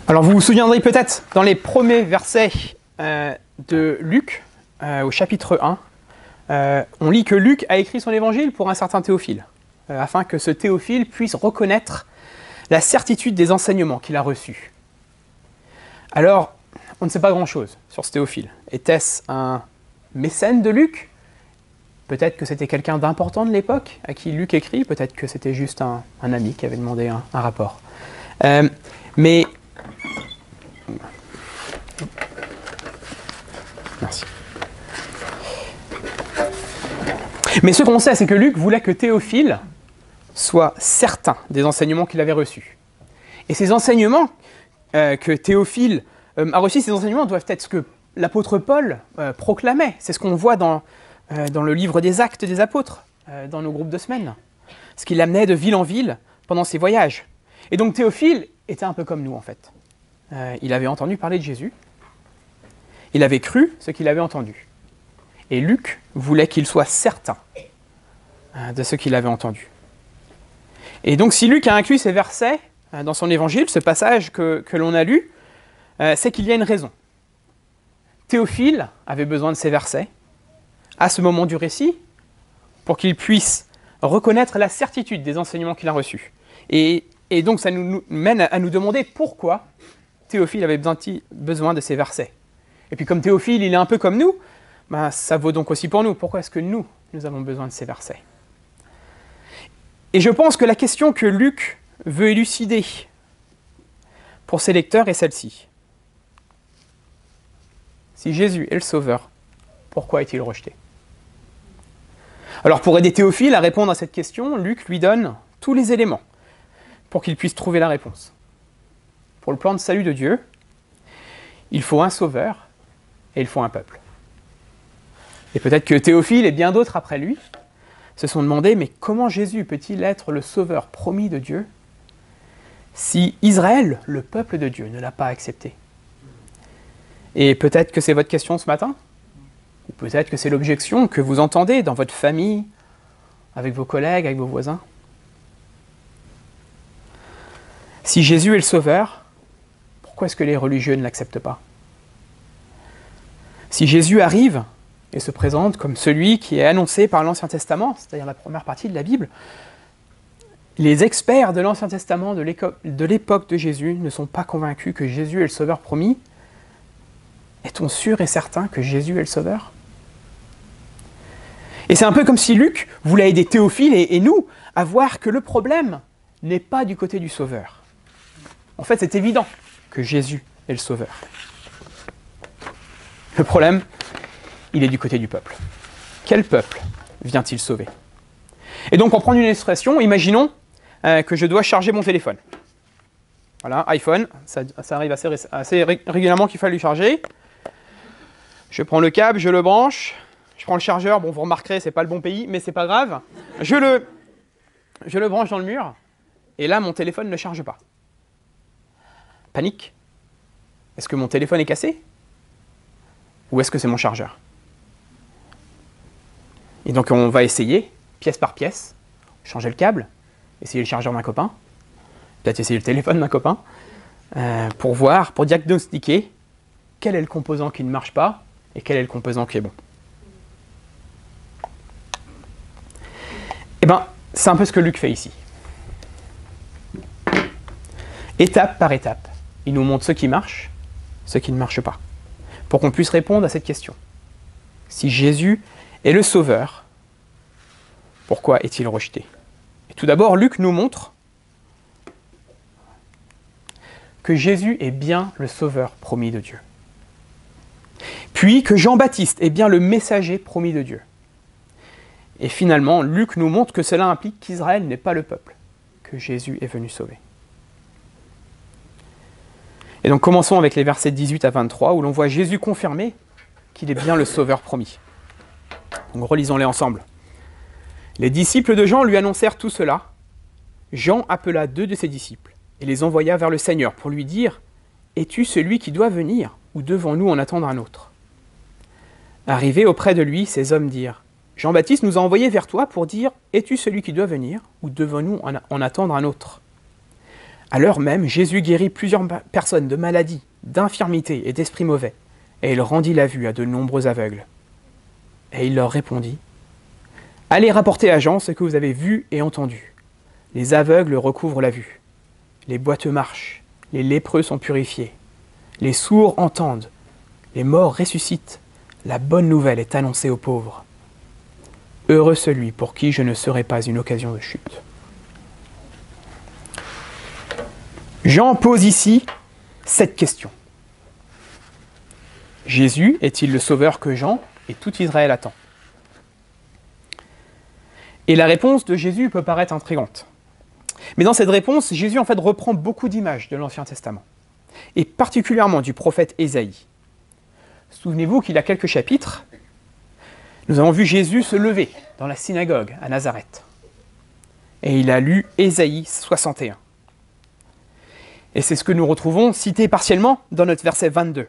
Alors vous vous souviendrez peut-être, dans les premiers versets de Luc, au chapitre 1, on lit que Luc a écrit son évangile pour un certain Théophile, afin que ce Théophile puisse reconnaître la certitude des enseignements qu'il a reçus. Alors, on ne sait pas grand-chose sur ce Théophile. Était-ce un mécène de Luc? Peut-être que c'était quelqu'un d'important de l'époque à qui Luc écrit, peut-être que c'était juste un ami qui avait demandé un rapport. Mais... Merci. Mais ce qu'on sait, c'est que Luc voulait que Théophile soit certain des enseignements qu'il avait reçus. Et ces enseignements que Théophile a reçus, ces enseignements doivent être ce que l'apôtre Paul proclamait. C'est ce qu'on voit dans le livre des Actes des Apôtres, dans nos groupes de semaines. Ce qu'il amenait de ville en ville pendant ses voyages. Et donc Théophile était un peu comme nous, en fait. Il avait entendu parler de Jésus. Il avait cru ce qu'il avait entendu. Et Luc voulait qu'il soit certain de ce qu'il avait entendu. Et donc si Luc a inclus ces versets dans son évangile, ce passage que l'on a lu, c'est qu'il y a une raison. Théophile avait besoin de ces versets à ce moment du récit pour qu'il puisse reconnaître la certitude des enseignements qu'il a reçus. Et donc ça nous mène à nous demander pourquoi Théophile avait besoin de ces versets. Et puis comme Théophile, il est un peu comme nous, ça vaut donc aussi pour nous. Pourquoi est-ce que nous avons besoin de ces versets? Et je pense que la question que Luc veut élucider pour ses lecteurs est celle-ci. Si Jésus est le Sauveur, pourquoi est-il rejeté? Alors pour aider Théophile à répondre à cette question, Luc lui donne tous les éléments pour qu'il puisse trouver la réponse. Pour le plan de salut de Dieu, il faut un Sauveur et il faut un peuple. Et peut-être que Théophile et bien d'autres après lui se sont demandé, mais comment Jésus peut-il être le Sauveur promis de Dieu si Israël, le peuple de Dieu, ne l'a pas accepté? Et peut-être que c'est votre question ce matin, ou peut-être que c'est l'objection que vous entendez dans votre famille, avec vos collègues, avec vos voisins. Si Jésus est le Sauveur, pourquoi est-ce que les religieux ne l'acceptent pas? Si Jésus arrive et se présente comme celui qui est annoncé par l'Ancien Testament, c'est-à-dire la première partie de la Bible, les experts de l'Ancien Testament de l'époque de Jésus ne sont pas convaincus que Jésus est le Sauveur promis. Est-on sûr et certain que Jésus est le Sauveur? Et c'est un peu comme si Luc voulait aider Théophile et nous à voir que le problème n'est pas du côté du Sauveur. En fait, c'est évident que Jésus est le Sauveur. Le problème, il est du côté du peuple. Quel peuple vient-il sauver? Et donc, pour prendre une illustration, imaginons que je dois charger mon téléphone. Voilà, iPhone, ça arrive assez régulièrement qu'il faut lui charger. Je prends le câble, je le branche, je prends le chargeur, bon vous remarquerez, c'est pas le bon pays, mais c'est pas grave. Je le branche dans le mur, et là mon téléphone ne charge pas. Panique. Est-ce que mon téléphone est cassé? Ou est-ce que c'est mon chargeur? Et donc on va essayer, pièce par pièce, changer le câble, essayer le chargeur d'un copain, peut-être essayer le téléphone d'un copain, pour voir, pour diagnostiquer quel est le composant qui ne marche pas et quel est le composant qui est bon. Eh bien, c'est un peu ce que Luc fait ici. Étape par étape, il nous montre ce qui marche, ce qui ne marche pas, pour qu'on puisse répondre à cette question. Si Jésus est le Sauveur, pourquoi est-il rejeté? Et tout d'abord, Luc nous montre que Jésus est bien le Sauveur promis de Dieu. Puis que Jean-Baptiste est bien le messager promis de Dieu. Et finalement, Luc nous montre que cela implique qu'Israël n'est pas le peuple que Jésus est venu sauver. Et donc commençons avec les versets 18 à 23, où l'on voit Jésus confirmer qu'il est bien le Sauveur promis. Donc relisons-les ensemble. Les disciples de Jean lui annoncèrent tout cela. Jean appela 2 de ses disciples et les envoya vers le Seigneur pour lui dire « Es-tu celui qui doit venir, ou devons-nous en attendre un autre ?» Arrivés auprès de lui, ces hommes dirent « Jean-Baptiste nous a envoyés vers toi pour dire « Es-tu celui qui doit venir, ou devons-nous en attendre un autre ?» À l'heure même, Jésus guérit plusieurs personnes de maladies, d'infirmités et d'esprits mauvais, et il rendit la vue à de nombreux aveugles. Et il leur répondit, « Allez rapporter à Jean ce que vous avez vu et entendu. Les aveugles recouvrent la vue, les boiteux marchent, les lépreux sont purifiés, les sourds entendent, les morts ressuscitent, la bonne nouvelle est annoncée aux pauvres. Heureux celui pour qui je ne serai pas une occasion de chute. » Jean pose ici cette question. Jésus est-il le sauveur que Jean et tout Israël attend? Et la réponse de Jésus peut paraître intrigante. Mais dans cette réponse, Jésus en fait reprend beaucoup d'images de l'Ancien Testament, et particulièrement du prophète Ésaïe. Souvenez-vous qu'il y a quelques chapitres, nous avons vu Jésus se lever dans la synagogue à Nazareth. Et il a lu Ésaïe 61. Et c'est ce que nous retrouvons cité partiellement dans notre verset 22.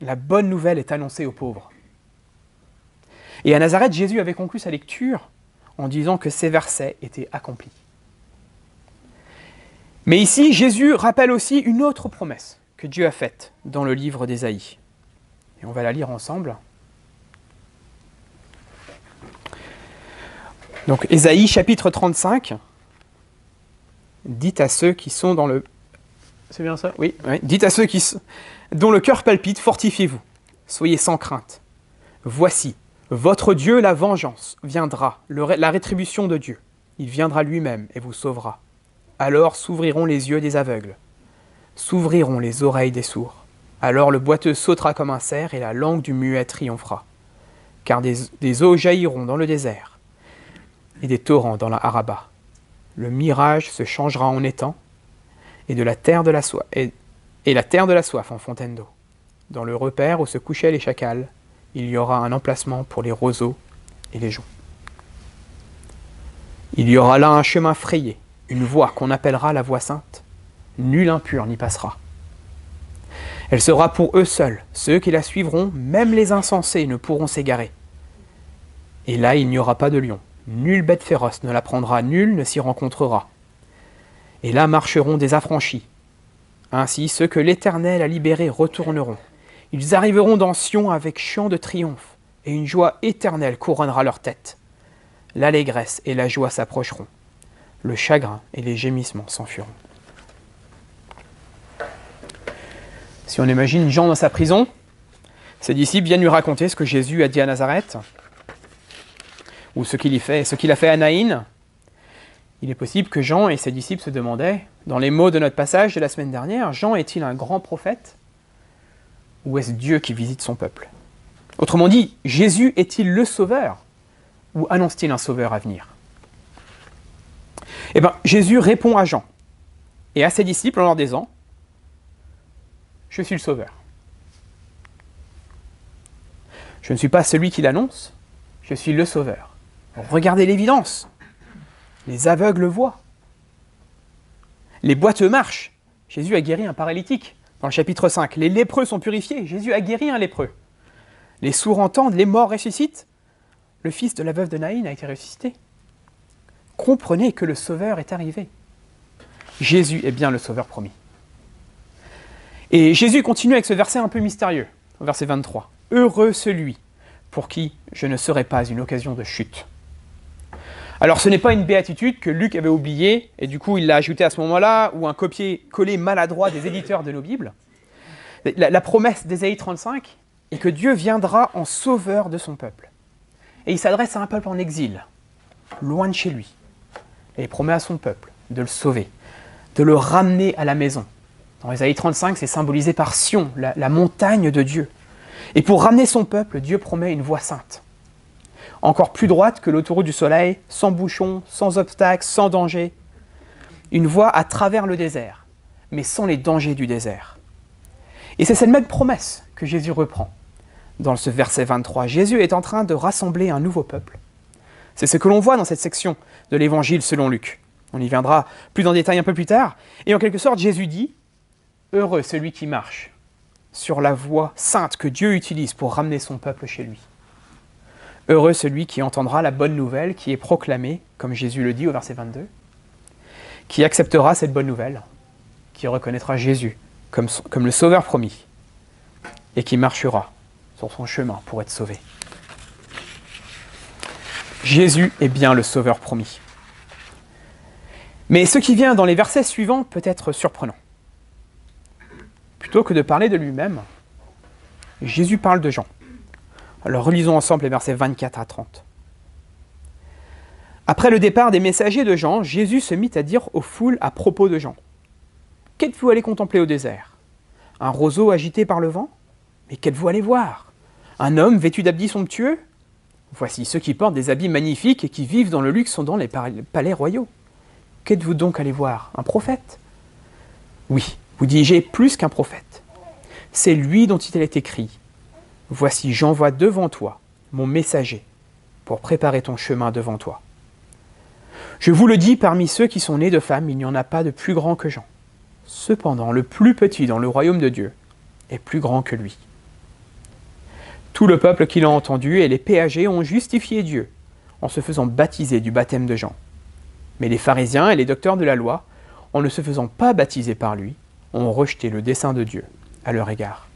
La bonne nouvelle est annoncée aux pauvres. Et à Nazareth, Jésus avait conclu sa lecture en disant que ces versets étaient accomplis. Mais ici, Jésus rappelle aussi une autre promesse que Dieu a faite dans le livre d'Ésaïe. Et on va la lire ensemble. Donc, Ésaïe, chapitre 35. Dites à ceux qui sont dans le... C'est bien ça? Oui. Dites à ceux dont le cœur palpite, fortifiez-vous. Soyez sans crainte. Voici, votre Dieu, la vengeance, viendra, la rétribution de Dieu. Il viendra lui-même et vous sauvera. Alors s'ouvriront les yeux des aveugles, s'ouvriront les oreilles des sourds. Alors le boiteux sautera comme un cerf et la langue du muet triomphera. Car des eaux jailliront dans le désert et des torrents dans la Araba. Le mirage se changera en étang et la terre de la soif en fontaine d'eau. Dans le repaire où se couchaient les chacals, il y aura un emplacement pour les roseaux et les joncs. Il y aura là un chemin frayé, une voie qu'on appellera la voie sainte. Nul impur n'y passera. Elle sera pour eux seuls. Ceux qui la suivront, même les insensés, ne pourront s'égarer. Et là, il n'y aura pas de lion. Nulle bête féroce ne la prendra, nul ne s'y rencontrera. Et là marcheront des affranchis. Ainsi, ceux que l'Éternel a libérés retourneront. Ils arriveront dans Sion avec chant de triomphe, et une joie éternelle couronnera leur tête. L'allégresse et la joie s'approcheront. Le chagrin et les gémissements s'enfuiront. Si on imagine Jean dans sa prison, ses disciples viennent lui raconter ce que Jésus a dit à Nazareth, ou ce qu'il a fait à Naïn. Il est possible que Jean et ses disciples se demandaient, dans les mots de notre passage de la semaine dernière, Jean est-il un grand prophète ou est-ce Dieu qui visite son peuple? Autrement dit, Jésus est-il le sauveur ou annonce-t-il un sauveur à venir? Eh bien, Jésus répond à Jean et à ses disciples en leur disant « Je suis le sauveur. Je ne suis pas celui qui l'annonce, je suis le sauveur. Regardez l'évidence. Les aveugles voient. Les boiteux marchent. Jésus a guéri un paralytique dans le chapitre 5. Les lépreux sont purifiés. Jésus a guéri un lépreux. Les sourds entendent, les morts ressuscitent. Le fils de la veuve de Naïn a été ressuscité. Comprenez que le Sauveur est arrivé. Jésus est bien le Sauveur promis. Et Jésus continue avec ce verset un peu mystérieux, au verset 23. « Heureux celui pour qui je ne serai pas une occasion de chute. » Alors ce n'est pas une béatitude que Luc avait oubliée, et du coup il l'a ajoutée à ce moment-là, ou un copier-coller maladroit des éditeurs de nos Bibles. La promesse d'Ésaïe 35 est que Dieu viendra en sauveur de son peuple. Et il s'adresse à un peuple en exil, loin de chez lui. Et il promet à son peuple de le sauver, de le ramener à la maison. Dans Ésaïe 35, c'est symbolisé par Sion, la montagne de Dieu. Et pour ramener son peuple, Dieu promet une voie sainte. Encore plus droite que l'autoroute du soleil, sans bouchons, sans obstacles, sans danger. Une voie à travers le désert, mais sans les dangers du désert. Et c'est cette même promesse que Jésus reprend. Dans ce verset 23, Jésus est en train de rassembler un nouveau peuple. C'est ce que l'on voit dans cette section de l'Évangile selon Luc. On y viendra plus en détail un peu plus tard. Et en quelque sorte, Jésus dit « Heureux celui qui marche sur la voie sainte que Dieu utilise pour ramener son peuple chez lui. Heureux celui qui entendra la bonne nouvelle qui est proclamée, comme Jésus le dit au verset 22, qui acceptera cette bonne nouvelle, qui reconnaîtra Jésus comme le sauveur promis et qui marchera sur son chemin pour être sauvé. Jésus est bien le sauveur promis. Mais ce qui vient dans les versets suivants peut être surprenant. Plutôt que de parler de lui-même, Jésus parle de Jean. Alors relisons ensemble les versets 24 à 30. Après le départ des messagers de Jean, Jésus se mit à dire aux foules à propos de Jean. « Qu'êtes-vous allé contempler au désert? Un roseau agité par le vent? Mais qu'êtes-vous allé voir? Un homme vêtu d'habits somptueux? Voici ceux qui portent des habits magnifiques et qui vivent dans le luxe sont dans les palais royaux. Qu'êtes-vous donc allé voir? Un prophète? Oui, vous dis-je, plus qu'un prophète. C'est lui dont il est écrit. Voici, j'envoie devant toi mon messager pour préparer ton chemin devant toi. Je vous le dis, parmi ceux qui sont nés de femmes, il n'y en a pas de plus grand que Jean. Cependant, le plus petit dans le royaume de Dieu est plus grand que lui. Tout le peuple qui l'a entendu et les péagers ont justifié Dieu en se faisant baptiser du baptême de Jean. Mais les pharisiens et les docteurs de la loi, en ne se faisant pas baptiser par lui, ont rejeté le dessein de Dieu à leur égard.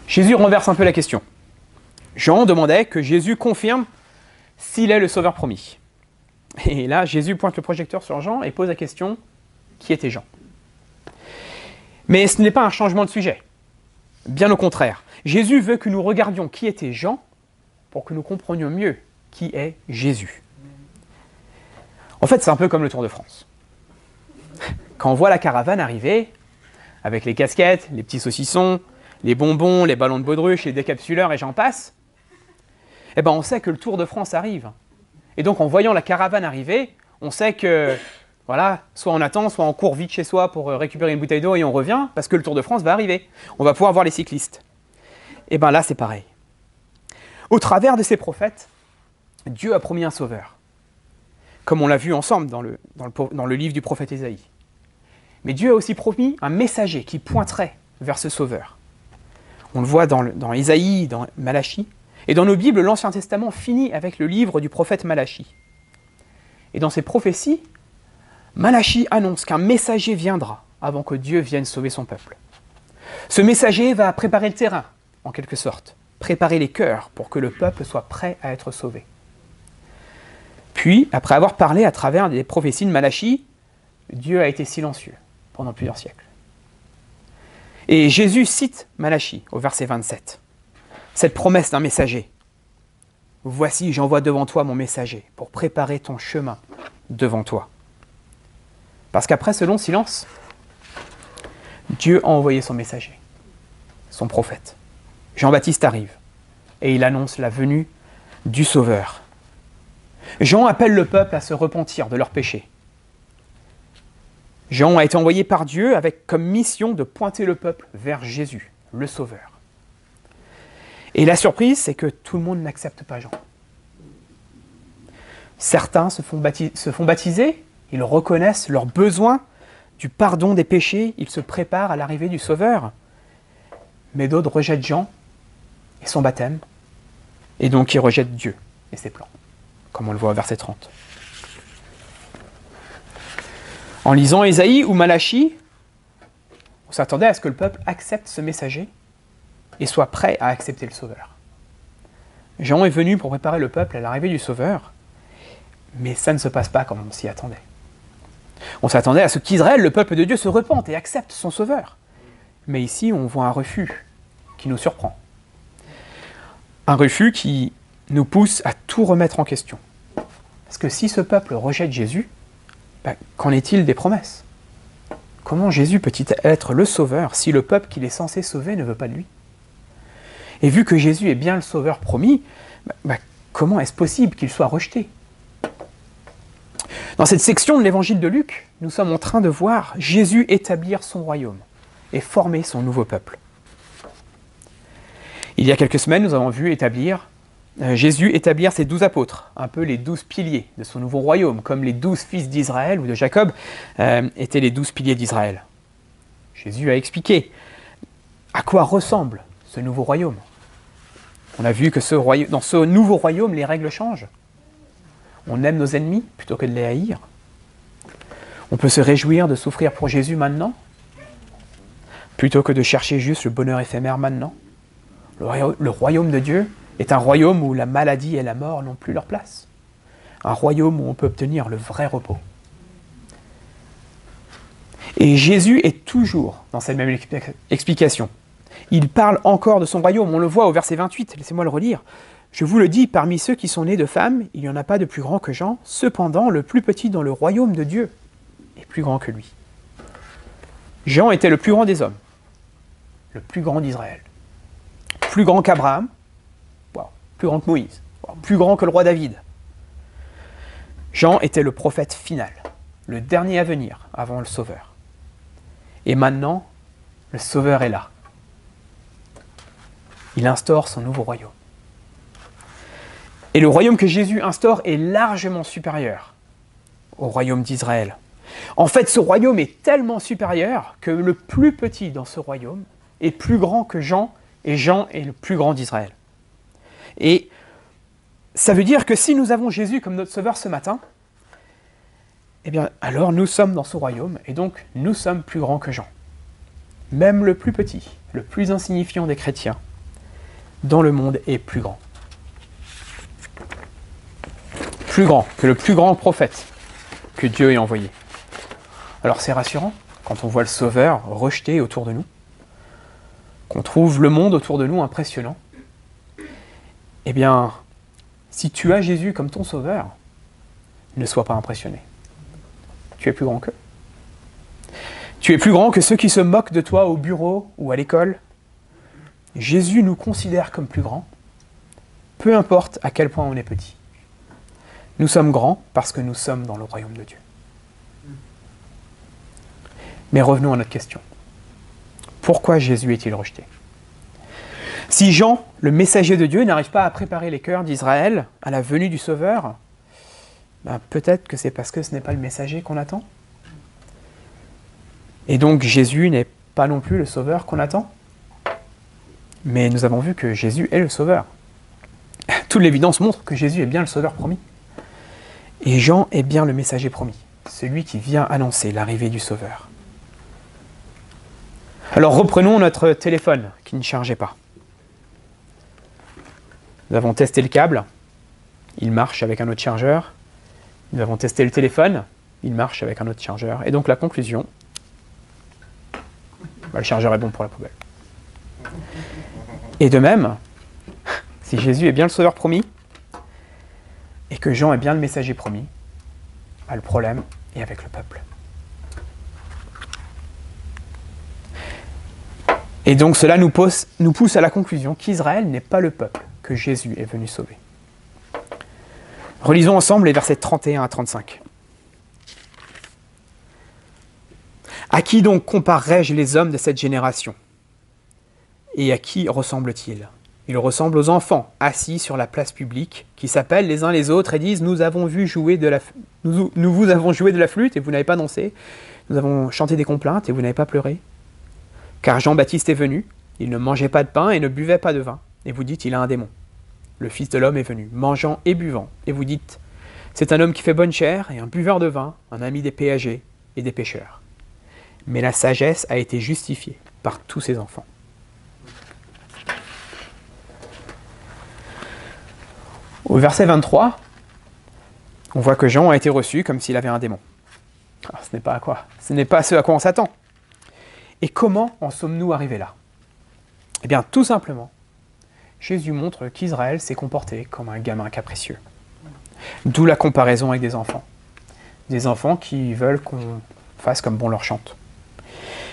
Jésus renverse un peu la question. Jean demandait que Jésus confirme s'il est le sauveur promis. Et là, Jésus pointe le projecteur sur Jean et pose la question, qui était Jean? Mais ce n'est pas un changement de sujet. Bien au contraire. Jésus veut que nous regardions qui était Jean pour que nous comprenions mieux qui est Jésus. En fait, c'est un peu comme le Tour de France. Quand on voit la caravane arriver, avec les casquettes, les petits saucissons, les bonbons, les ballons de baudruche, les décapsuleurs et j'en passe, eh ben on sait que le Tour de France arrive. Et donc en voyant la caravane arriver, on sait que, voilà, soit on attend, soit on court vite chez soi pour récupérer une bouteille d'eau et on revient, parce que le Tour de France va arriver. On va pouvoir voir les cyclistes. Et bien là, c'est pareil. Au travers de ces prophètes, Dieu a promis un sauveur. Comme on l'a vu ensemble dans le livre du prophète Ésaïe. Mais Dieu a aussi promis un messager qui pointerait vers ce sauveur. On le voit dans Ésaïe, dans Malachie. Et dans nos Bibles, l'Ancien Testament finit avec le livre du prophète Malachie. Et dans ces prophéties, Malachie annonce qu'un messager viendra avant que Dieu vienne sauver son peuple. Ce messager va préparer le terrain, en quelque sorte, préparer les cœurs pour que le peuple soit prêt à être sauvé. Puis, après avoir parlé à travers des prophéties de Malachie, Dieu a été silencieux pendant plusieurs siècles. Et Jésus cite Malachie au verset 27. Cette promesse d'un messager. « Voici, j'envoie devant toi mon messager pour préparer ton chemin devant toi. » Parce qu'après ce long silence, Dieu a envoyé son messager, son prophète. Jean-Baptiste arrive et il annonce la venue du Sauveur. Jean appelle le peuple à se repentir de leurs péchés. Jean a été envoyé par Dieu avec comme mission de pointer le peuple vers Jésus, le Sauveur. Et la surprise, c'est que tout le monde n'accepte pas Jean. Certains se font baptiser, ils reconnaissent leur besoin du pardon des péchés, ils se préparent à l'arrivée du Sauveur. Mais d'autres rejettent Jean et son baptême, et donc ils rejettent Dieu et ses plans, comme on le voit au verset 30. En lisant Ésaïe ou Malachie, on s'attendait à ce que le peuple accepte ce messager et soit prêt à accepter le Sauveur. Jean est venu pour préparer le peuple à l'arrivée du Sauveur, mais ça ne se passe pas comme on s'y attendait. On s'attendait à ce qu'Israël, le peuple de Dieu, se repente et accepte son Sauveur. Mais ici, on voit un refus qui nous surprend. Un refus qui nous pousse à tout remettre en question. Parce que si ce peuple rejette Jésus, qu'en est-il des promesses? Comment Jésus peut-il être le Sauveur si le peuple qu'il est censé sauver ne veut pas de lui? Et vu que Jésus est bien le Sauveur promis, comment est-ce possible qu'il soit rejeté? Dans cette section de l'évangile de Luc, nous sommes en train de voir Jésus établir son royaume et former son nouveau peuple. Il y a quelques semaines, nous avons vu Jésus établir ses 12 apôtres, un peu les 12 piliers de son nouveau royaume, comme les 12 fils d'Israël ou de Jacob étaient les 12 piliers d'Israël. Jésus a expliqué à quoi ressemble ce nouveau royaume. On a vu que dans ce nouveau royaume, les règles changent. On aime nos ennemis plutôt que de les haïr. On peut se réjouir de souffrir pour Jésus maintenant, plutôt que de chercher juste le bonheur éphémère maintenant. Le royaume de Dieu est un royaume où la maladie et la mort n'ont plus leur place. Un royaume où on peut obtenir le vrai repos. Et Jésus est toujours dans cette même explication. Il parle encore de son royaume, on le voit au verset 28, laissez-moi le relire. « Je vous le dis, parmi ceux qui sont nés de femmes, il n'y en a pas de plus grand que Jean, cependant le plus petit dans le royaume de Dieu est plus grand que lui. » Jean était le plus grand des hommes, le plus grand d'Israël, plus grand qu'Abraham, plus grand que Moïse, plus grand que le roi David. Jean était le prophète final, le dernier à venir avant le Sauveur. Et maintenant, le Sauveur est là. Il instaure son nouveau royaume. Et le royaume que Jésus instaure est largement supérieur au royaume d'Israël. En fait, ce royaume est tellement supérieur que le plus petit dans ce royaume est plus grand que Jean, et Jean est le plus grand d'Israël. Et ça veut dire que si nous avons Jésus comme notre Sauveur ce matin, eh bien, alors nous sommes dans ce royaume, et donc nous sommes plus grands que Jean. Même le plus petit, le plus insignifiant des chrétiens, dans le monde est plus grand. Plus grand que le plus grand prophète que Dieu ait envoyé. Alors c'est rassurant quand on voit le Sauveur rejeté autour de nous, qu'on trouve le monde autour de nous impressionnant. Eh bien, si tu as Jésus comme ton Sauveur, ne sois pas impressionné. Tu es plus grand qu'eux. Tu es plus grand que ceux qui se moquent de toi au bureau ou à l'école. Jésus nous considère comme plus grands, peu importe à quel point on est petit. Nous sommes grands parce que nous sommes dans le royaume de Dieu. Mais revenons à notre question. Pourquoi Jésus est-il rejeté ? Si Jean, le messager de Dieu, n'arrive pas à préparer les cœurs d'Israël à la venue du Sauveur, peut-être que c'est parce que ce n'est pas le messager qu'on attend. Et donc Jésus n'est pas non plus le Sauveur qu'on attend. Mais nous avons vu que Jésus est le Sauveur. Toute l'évidence montre que Jésus est bien le Sauveur promis. Et Jean est bien le messager promis, celui qui vient annoncer l'arrivée du Sauveur. Alors reprenons notre téléphone qui ne chargeait pas. Nous avons testé le câble, il marche avec un autre chargeur. Nous avons testé le téléphone, il marche avec un autre chargeur. Et donc la conclusion, le chargeur est bon pour la poubelle. Et de même, si Jésus est bien le Sauveur promis, et que Jean est bien le messager promis, le problème est avec le peuple. Et donc cela nous pousse à la conclusion qu'Israël n'est pas le peuple que Jésus est venu sauver. Relisons ensemble les versets 31 à 35. « À qui donc comparerai-je les hommes de cette génération ? Et à qui ressemblent-ils ? Ils ressemblent aux enfants, assis sur la place publique, qui s'appellent les uns les autres et disent « Nous vous avons joué de la flûte et vous n'avez pas dansé. Nous avons chanté des complaintes et vous n'avez pas pleuré. Car Jean-Baptiste est venu, il ne mangeait pas de pain et ne buvait pas de vin. Et vous dites, il a un démon. Le Fils de l'homme est venu, mangeant et buvant. Et vous dites, c'est un homme qui fait bonne chère et un buveur de vin, un ami des péagers et des pêcheurs. Mais la sagesse a été justifiée par tous ses enfants. » Au verset 23, on voit que Jean a été reçu comme s'il avait un démon. Alors, ce n'est pas ce à quoi on s'attend. Et comment en sommes-nous arrivés là ? Eh bien, tout simplement, Jésus montre qu'Israël s'est comporté comme un gamin capricieux. D'où la comparaison avec des enfants. Des enfants qui veulent qu'on fasse comme bon leur chante.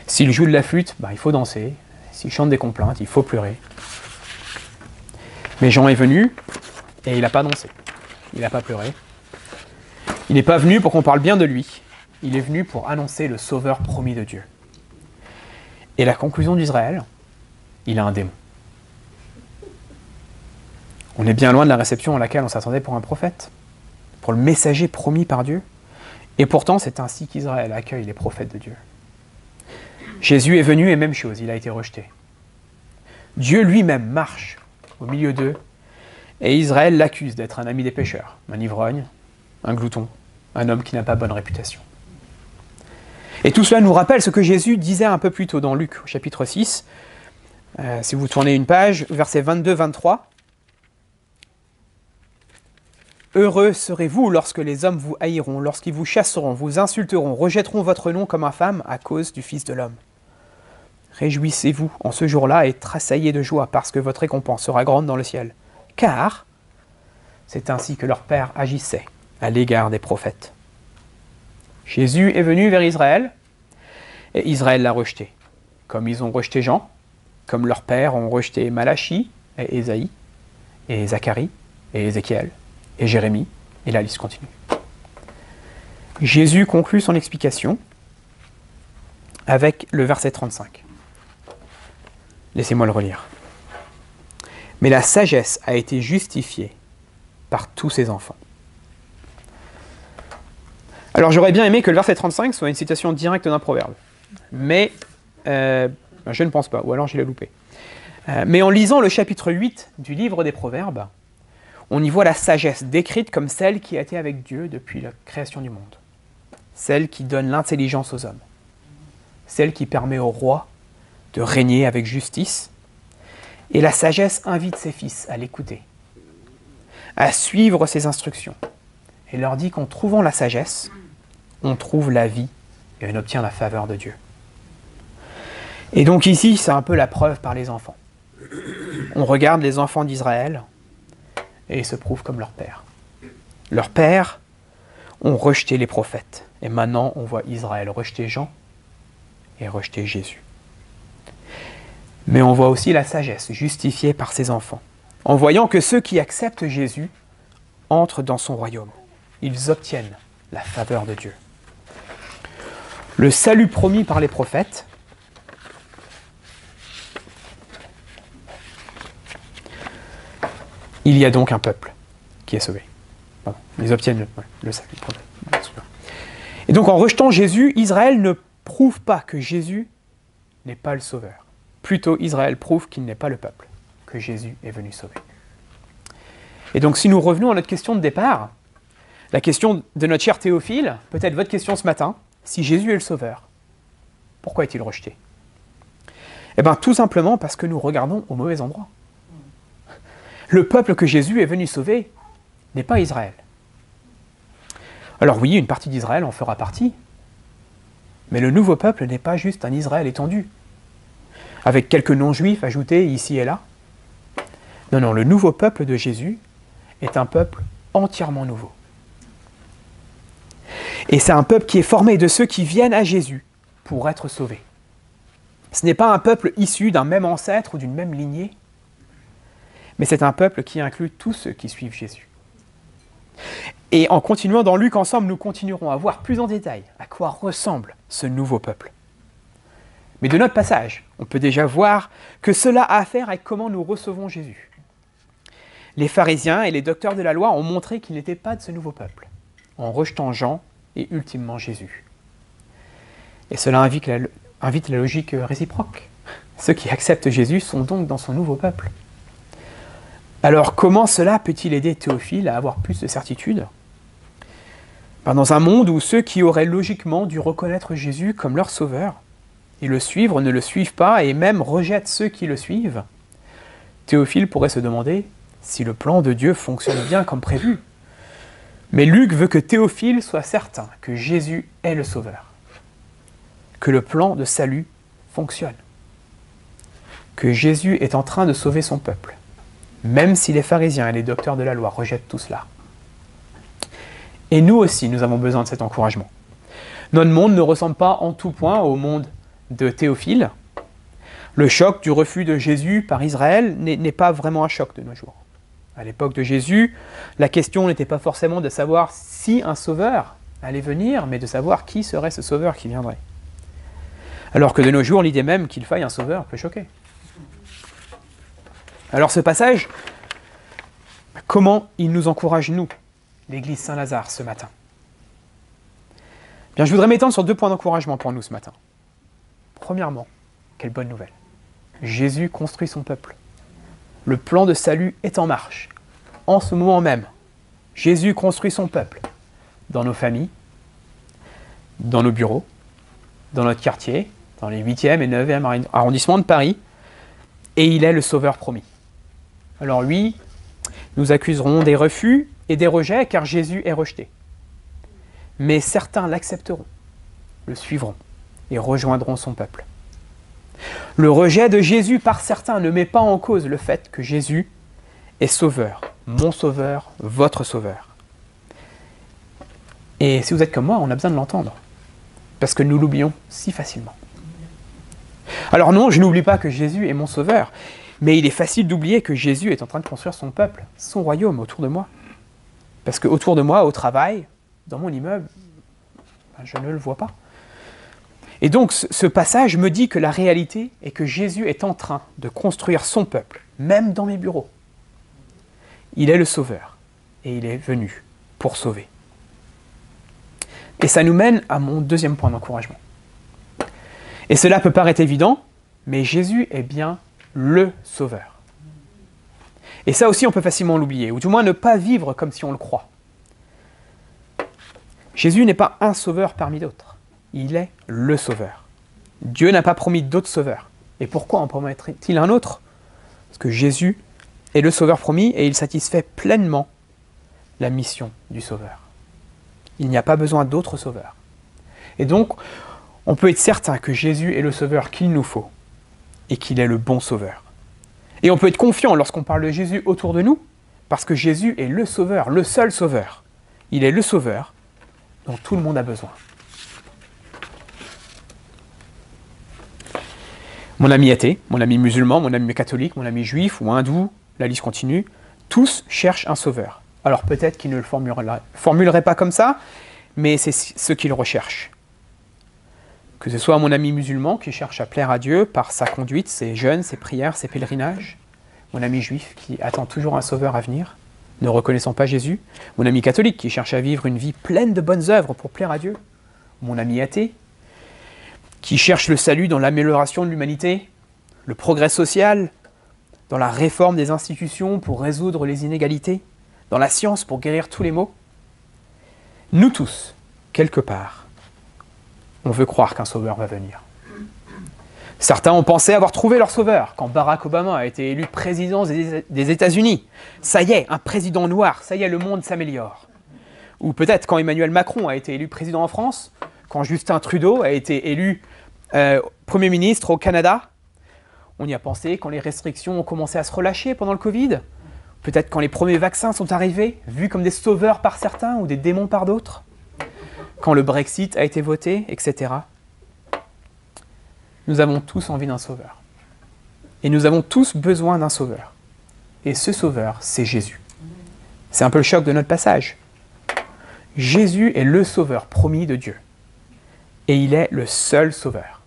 S'ils jouent de la flûte, il faut danser. S'ils chantent des complaintes, il faut pleurer. Mais Jean est venu et il n'a pas dansé. Il n'a pas pleuré. Il n'est pas venu pour qu'on parle bien de lui. Il est venu pour annoncer le Sauveur promis de Dieu. Et la conclusion d'Israël, il a un démon. On est bien loin de la réception à laquelle on s'attendait pour un prophète, pour le messager promis par Dieu. Et pourtant, c'est ainsi qu'Israël accueille les prophètes de Dieu. Jésus est venu et même chose, il a été rejeté. Dieu lui-même marche au milieu d'eux et Israël l'accuse d'être un ami des pécheurs, un ivrogne, un glouton, un homme qui n'a pas bonne réputation. Et tout cela nous rappelle ce que Jésus disait un peu plus tôt dans Luc, au chapitre 6. Si vous tournez une page, versets 22-23. « Heureux serez-vous lorsque les hommes vous haïront, lorsqu'ils vous chasseront, vous insulteront, rejetteront votre nom comme infâme à cause du Fils de l'homme. Réjouissez-vous en ce jour-là et tressaillez de joie, parce que votre récompense sera grande dans le ciel. Car c'est ainsi que leur Père agissait à l'égard des prophètes. » Jésus est venu vers Israël, et Israël l'a rejeté. Comme ils ont rejeté Jean, comme leurs pères ont rejeté Malachi, et Ésaïe, et Zacharie, et Ézéchiel, et Jérémie, et la liste continue. Jésus conclut son explication avec le verset 35. Laissez-moi le relire. « Mais la sagesse a été justifiée par tous ses enfants. » Alors j'aurais bien aimé que le verset 35 soit une citation directe d'un proverbe. Mais je ne pense pas, ou alors je l'ai loupé. Mais en lisant le chapitre 8 du livre des Proverbes, on y voit la sagesse décrite comme celle qui a été avec Dieu depuis la création du monde. Celle qui donne l'intelligence aux hommes. Celle qui permet au roi de régner avec justice. Et la sagesse invite ses fils à l'écouter, à suivre ses instructions. Et leur dit qu'en trouvant la sagesse, on trouve la vie et on obtient la faveur de Dieu. Et donc ici, c'est un peu la preuve par les enfants. On regarde les enfants d'Israël et ils se prouvent comme leur père. Leurs pères ont rejeté les prophètes. Et maintenant, on voit Israël rejeter Jean et rejeter Jésus. Mais on voit aussi la sagesse justifiée par ses enfants, en voyant que ceux qui acceptent Jésus entrent dans son royaume. Ils obtiennent la faveur de Dieu. Le salut promis par les prophètes il y a donc un peuple qui est sauvé. Pardon, ils obtiennent le salut. Et donc en rejetant Jésus, Israël ne prouve pas que Jésus n'est pas le sauveur. Plutôt, Israël prouve qu'il n'est pas le peuple que Jésus est venu sauver. Et donc si nous revenons à notre question de départ, la question de notre cher Théophile, peut-être votre question ce matin, si Jésus est le sauveur, pourquoi est-il rejeté? Eh bien tout simplement parce que nous regardons au mauvais endroit. Le peuple que Jésus est venu sauver n'est pas Israël. Alors oui, une partie d'Israël en fera partie, mais le nouveau peuple n'est pas juste un Israël étendu, avec quelques non-juifs ajoutés ici et là. Non, non, le nouveau peuple de Jésus est un peuple entièrement nouveau. Et c'est un peuple qui est formé de ceux qui viennent à Jésus pour être sauvés. Ce n'est pas un peuple issu d'un même ancêtre ou d'une même lignée, mais c'est un peuple qui inclut tous ceux qui suivent Jésus. Et en continuant dans Luc ensemble, nous continuerons à voir plus en détail à quoi ressemble ce nouveau peuple. Mais de notre passage, on peut déjà voir que cela a à faire avec comment nous recevons Jésus. Les pharisiens et les docteurs de la loi ont montré qu'ils n'étaient pas de ce nouveau peuple, en rejetant Jean et ultimement Jésus. Et cela invite la logique réciproque. Ceux qui acceptent Jésus sont donc dans son nouveau peuple. Alors comment cela peut-il aider Théophile à avoir plus de certitude? Dans un monde où ceux qui auraient logiquement dû reconnaître Jésus comme leur sauveur et le suivre ne le suivent pas et même rejettent ceux qui le suivent, Théophile pourrait se demander si le plan de Dieu fonctionne bien comme prévu. Mais Luc veut que Théophile soit certain que Jésus est le sauveur, que le plan de salut fonctionne, que Jésus est en train de sauver son peuple, même si les pharisiens et les docteurs de la loi rejettent tout cela. Et nous aussi, nous avons besoin de cet encouragement. Notre monde ne ressemble pas en tout point au monde de Théophile. Le choc du refus de Jésus par Israël n'est pas vraiment un choc de nos jours. À l'époque de Jésus, la question n'était pas forcément de savoir si un sauveur allait venir, mais de savoir qui serait ce sauveur qui viendrait. Alors que de nos jours, l'idée même qu'il faille un sauveur peut choquer. Alors ce passage, comment il nous encourage, nous, l'Église Saint-Lazare, ce matin? Bien, je voudrais m'étendre sur 2 points d'encouragement pour nous ce matin. Premièrement, quelle bonne nouvelle. Jésus construit son peuple. Le plan de salut est en marche. En ce moment même, Jésus construit son peuple. dans nos familles, dans nos bureaux, dans notre quartier, dans les 8e et 9e arrondissements de Paris, et il est le sauveur promis. Alors oui, nous accuserons des refus et des rejets, car Jésus est rejeté. Mais certains l'accepteront, le suivront et rejoindront son peuple. Le rejet de Jésus par certains ne met pas en cause le fait que Jésus est sauveur, mon sauveur, votre sauveur. Et si vous êtes comme moi, on a besoin de l'entendre, parce que nous l'oublions si facilement. Alors non, je n'oublie pas que Jésus est mon sauveur, mais il est facile d'oublier que Jésus est en train de construire son peuple, son royaume autour de moi. Parce que autour de moi, au travail, dans mon immeuble, je ne le vois pas. Et donc ce passage me dit que la réalité est que Jésus est en train de construire son peuple, même dans mes bureaux. Il est le sauveur, et il est venu pour sauver. Et ça nous mène à mon deuxième point d'encouragement. Et cela peut paraître évident, mais Jésus est bien le sauveur. Et ça aussi, on peut facilement l'oublier, ou du moins ne pas vivre comme si on le croit. Jésus n'est pas un sauveur parmi d'autres. Il est le sauveur. Dieu n'a pas promis d'autres sauveurs. Et pourquoi en promettrait-il un autre? Parce que Jésus est le sauveur promis et il satisfait pleinement la mission du sauveur. Il n'y a pas besoin d'autres sauveurs. Et donc, on peut être certain que Jésus est le sauveur qu'il nous faut et qu'il est le bon sauveur. Et on peut être confiant lorsqu'on parle de Jésus autour de nous, parce que Jésus est le sauveur, le seul sauveur. Il est le sauveur dont tout le monde a besoin. Mon ami athée, mon ami musulman, mon ami catholique, mon ami juif ou hindou, la liste continue, tous cherchent un sauveur. Alors peut-être qu'ils ne le formuleraient pas comme ça, mais c'est ce qu'ils recherchent. Que ce soit mon ami musulman qui cherche à plaire à Dieu par sa conduite, ses jeûnes, ses prières, ses pèlerinages, mon ami juif qui attend toujours un sauveur à venir, ne reconnaissant pas Jésus, mon ami catholique qui cherche à vivre une vie pleine de bonnes œuvres pour plaire à Dieu, mon ami athée qui cherche le salut dans l'amélioration de l'humanité, le progrès social, dans la réforme des institutions pour résoudre les inégalités, dans la science pour guérir tous les maux. Nous tous, quelque part, on veut croire qu'un sauveur va venir. Certains ont pensé avoir trouvé leur sauveur quand Barack Obama a été élu président des États-Unis. Ça y est, un président noir, ça y est, le monde s'améliore. Ou peut-être quand Emmanuel Macron a été élu président en France, quand Justin Trudeau a été élu Premier ministre au Canada. On y a pensé quand les restrictions ont commencé à se relâcher pendant le Covid. Peut-être quand les premiers vaccins sont arrivés, vus comme des sauveurs par certains ou des démons par d'autres. Quand le Brexit a été voté, etc. Nous avons tous envie d'un sauveur. Et nous avons tous besoin d'un sauveur. Et ce sauveur, c'est Jésus. C'est un peu le choc de notre passage. Jésus est le sauveur promis de Dieu. Et il est le seul sauveur.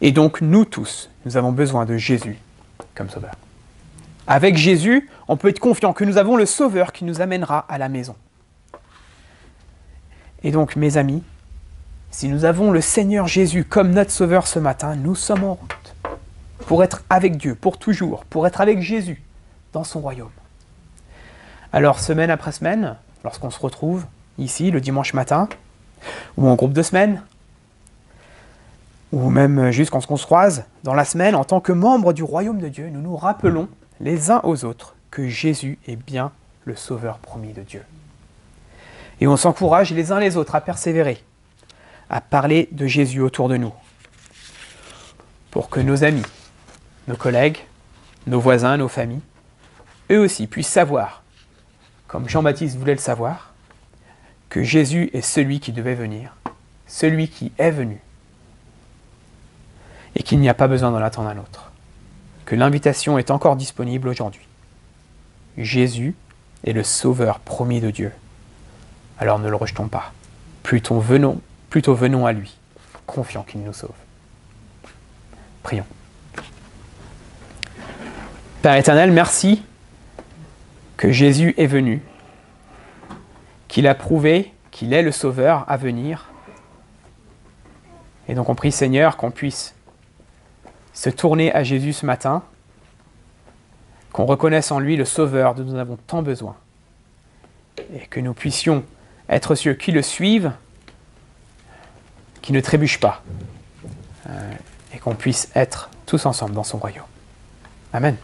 Et donc nous tous, nous avons besoin de Jésus comme sauveur. Avec Jésus, on peut être confiant que nous avons le sauveur qui nous amènera à la maison. Et donc, mes amis, si nous avons le Seigneur Jésus comme notre sauveur ce matin, nous sommes en route pour être avec Dieu, pour toujours, pour être avec Jésus dans son royaume. Alors, semaine après semaine, lorsqu'on se retrouve ici le dimanche matin, ou en groupe de semaine, ou même juste quand on se croise dans la semaine, en tant que membres du royaume de Dieu, nous nous rappelons les uns aux autres que Jésus est bien le sauveur promis de Dieu. Et on s'encourage les uns les autres à persévérer, à parler de Jésus autour de nous, pour que nos amis, nos collègues, nos voisins, nos familles, eux aussi puissent savoir, comme Jean-Baptiste voulait le savoir, que Jésus est celui qui devait venir, celui qui est venu, et qu'il n'y a pas besoin d'en attendre un autre, que l'invitation est encore disponible aujourd'hui. Jésus est le sauveur promis de Dieu. Alors ne le rejetons pas. Plutôt venons à lui, confiants qu'il nous sauve. Prions. Père éternel, merci que Jésus est venu, qu'il a prouvé qu'il est le sauveur à venir. Et donc on prie, Seigneur, qu'on puisse se tourner à Jésus ce matin, qu'on reconnaisse en lui le sauveur dont nous avons tant besoin, et que nous puissions être ceux qui le suivent, qui ne trébuchent pas, et qu'on puisse être tous ensemble dans son royaume. Amen.